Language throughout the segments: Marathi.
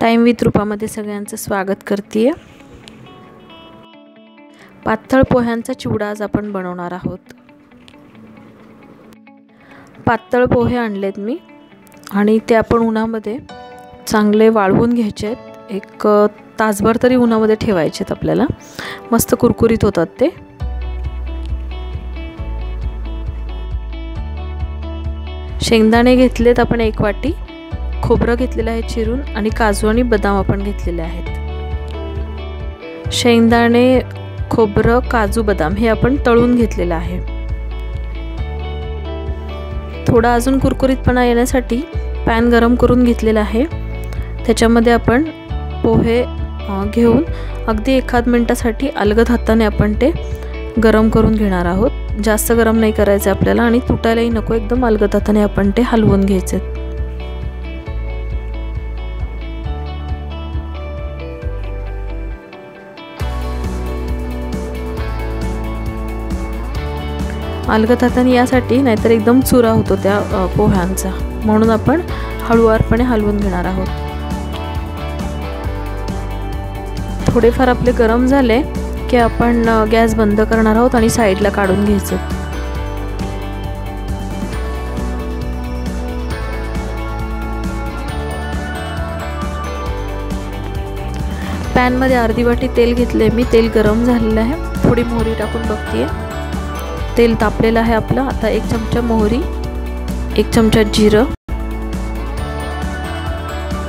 टाइम विथ रूपामध्ये सगळ्यांचं स्वागत करते। पातळ पोह्यांचा चिवडा आज आपण बनवणार आहोत। पातळ पोहे आणलेत मी आणि ते आपण उन्हामध्ये चांगले वाळवून घ्यायचे आहेत। एक तासभर तरी उन्हामध्ये ठेवायचे आहेत आपल्याला, मस्त कुरकुरीत होतात ते। शेंगदाणे घेतलेत आपण 1 वाटी, खोबरं घेतलेलं आहे चिरून आणि काजू आणि बदाम आपण घेतलेले आहेत। शेंगदाणे, खोबरं, काजू, बदाम हे आपण तळून घेतलेलं आहे। थोडा अजून कुरकुरीतपणा येण्यासाठी पॅन गरम करून घेतलेला आहे। त्याच्यामध्ये आपण पोहे घेऊन अगदी एखाद मिनिटासाठी अलगद हाताने आपण ते गरम करून घेणार आहोत। जास्त गरम नाही करायचं आपल्याला आणि तुटायलाही नको, एकदम अलगद हाताने आपण ते हलवून घ्यायचे। अलगद हाताने यासाठी, नाहीतर एकदम चुरा होतो त्या पोह्यांचा, म्हणून आपण हळूवारपणे हलवून घेणार आहोत। थोडेफार आपले गरम झाले की आपण गॅस बंद करणार आहोत आणि साईडला काढून घ्यायचे। पॅन मध्ये अर्धी वाटी तेल घेतले मी। तेल गरम झालेलं आहे, थोडी मोहरी टाकून बघतेय। तेल तापलेलं आहे आपलं। आता 1 चमचा मोहरी, 1 चमचा जिरं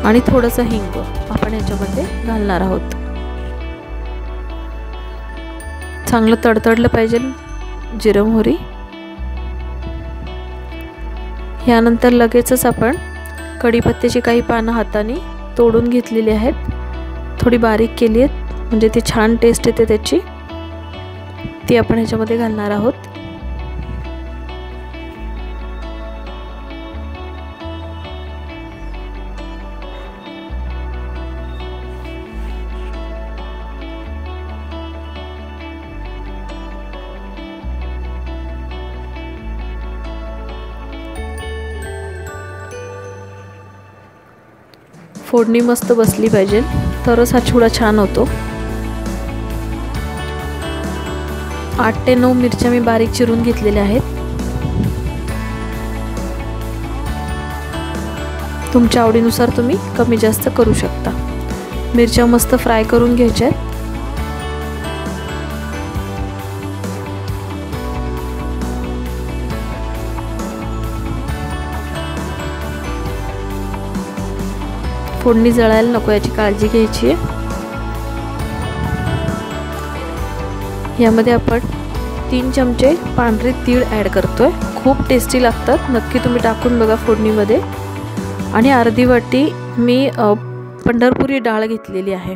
आणि थोडंसं हिंग आपण याच्यामध्ये घालणार आहोत। चांगलं तडतडलं पाहिजे जिरं मोहरी। यानंतर लगेचच आपण कढीपत्त्याची काही पानं हाताने तोडून घेतलेली आहेत, थोडी बारीक केली आहेत, म्हणजे ती छान टेस्ट येते त्याची। ती आपण ह्याच्यामध्ये घालणार आहोत। फोडणी मस्त बसली पाहिजे, तरच हा चिवडा छान होतो। 8 ते 9 मिरच्या मी बारीक चिरून घेतलेल्या आहेत। तुमच्या आवडीनुसार तुम्ही कमी जास्त करू शकता। मिरच्या मस्त फ्राय करून घ्यायच्या आहेत। फोडणी जळायला नको याची काळजी घ्यायची आहे। यामध्ये आपण 3 चमचे पांढरे तीळ ॲड करतोय, खूप टेस्टी लागतात, नक्की तुम्ही टाकून बघा फोडणीमध्ये। आणि अर्धी वाटी मी पंढरपुरी डाळ घेतलेली आहे।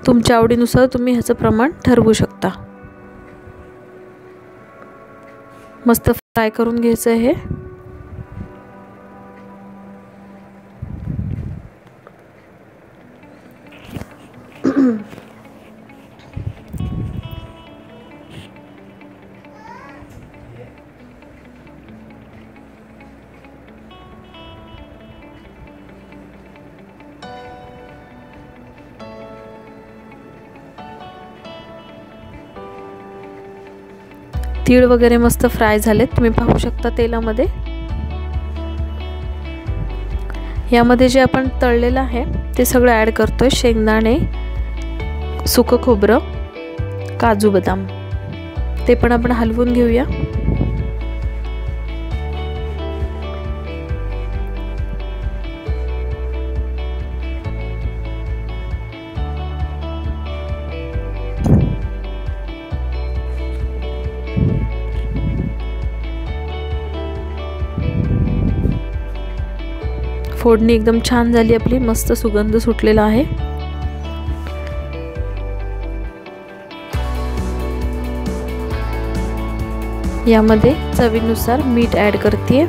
तुमच्या आवडीनुसार तुम्ही ह्याचं प्रमाण ठरवू शकता। मस्त फ्राय करून घ्यायचं आहे। तीळ वगैरे मस्त फ्राय झालेत, तुम्ही पाहू शकता तेलामध्ये। यामध्ये जे आपण तळलेलं आहे ते सगळं ॲड करतोय। शेंगदाणे, सुकं खोबरं, काजू, बदाम ते पण आपण हलवून घेऊया। फोडणी एकदम छान झाली आपली, मस्त सुगंध सुटलेला आहे। यामध्ये चवीनुसार मीठ ॲड करते।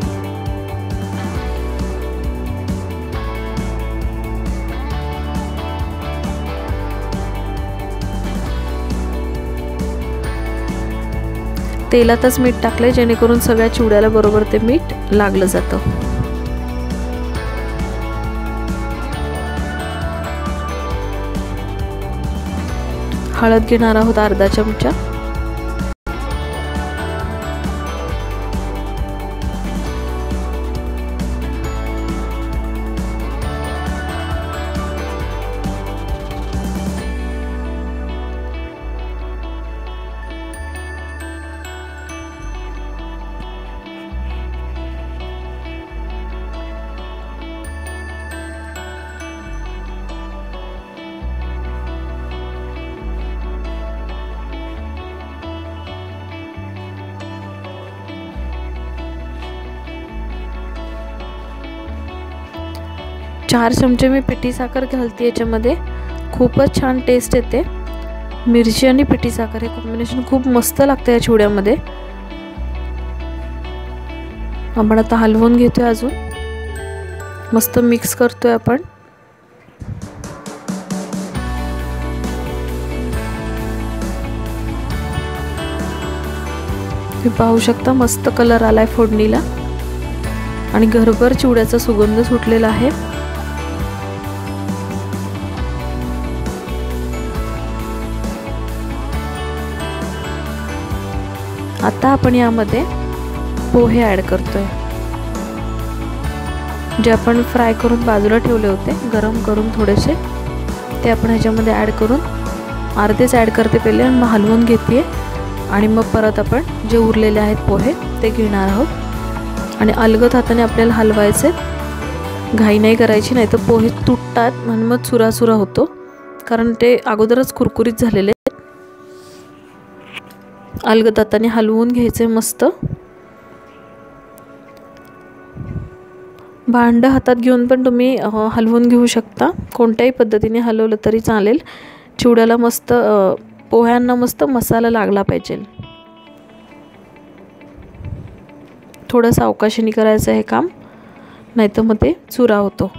तेलातच मीठ टाकले जेणेकरून सगळ्या चिवड्याला बरोबर ते मीठ लागलं जातं। हळद घेणार आहोत अर्धा चमचा, चार चमचे मी पिठी साखर घालते याच्यामध्ये। खूपच छान टेस्ट येते। मिरची आणि पिठी साखर हे कॉम्बिनेशन खूप मस्त लागतं या चिवड्यामध्ये। आपण आता हलवून घेतोय, अजून मस्त मिक्स करतोय आपण। हे पाहू शकता मस्त कलर आलाय फोडणीला आणि घरभर चिवड्याचा सुगंध सुटलेला आहे। आता आपण यामध्ये पोहे ॲड करतोय, जे आपण फ्राय करून बाजूला ठेवले होते गरम करून थोडेसे, ते आपण ह्याच्यामध्ये ॲड करून अर्धेच ॲड करते पहिले आणि मग हलवून घेते आणि मग परत आपण जे उरलेले आहेत पोहे ते घेणार आहोत आणि अलगद हाताने आपल्याला हलवायचे, घाई नाही करायची, नाही तर पोहे तुटतात आणि मग चुराचुरा होतो, कारण ते अगोदरच कुरकुरीत झालेले। अलगद हाताने हलवून घ्यायचे मस्त। भांड हातात घेऊन पण तुम्ही हलवून घेऊ शकता, कोणत्याही पद्धतीने हलवलं तरी चालेल। चिवड्याला मस्त पोह्यांना मस्त मसाला लागला पाहिजे। थोडं सावकाशीने करायचं हे काम, नाहीतर मग ते चुरा होतो।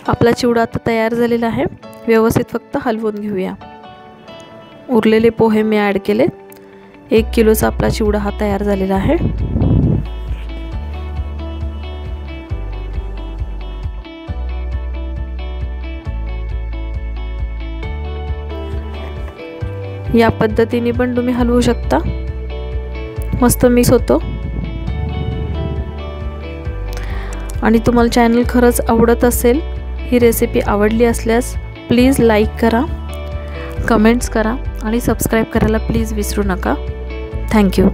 आपला चिवडा आता तयार झालेला आहे, व्यवस्थित फक्त हलवून घेऊया। उरलेले पोहे मी ॲड केले। 1 किलोचा आपला चिवडा हा तयार झालेला आहे। या पद्धतीने पण तुम्ही हलवू शकता, मस्त मिक्स होतो। आणि तुम्हाला चॅनल खरंच आवडत असेल, ही रेसिपी आवडली असल्यास प्लीज लाईक करा, कमेंट्स करा आणि सबस्क्राईब करायला प्लीज विसरू नका। थँक्यू।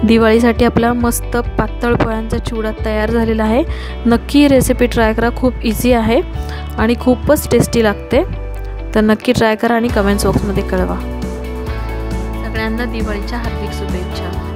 दिवाळीसाठी आपला मस्त पातळ पोह्यांचा चिवडा तयार झालेला आहे। नक्की रेसिपी ट्राय करा, खूप इझी आहे आणि खूपच टेस्टी लागते। तर नक्की ट्राय करा आणि कमेंट्स बॉक्समध्ये कळवा। सगळ्यांना दिवाळीच्या हार्दिक शुभेच्छा।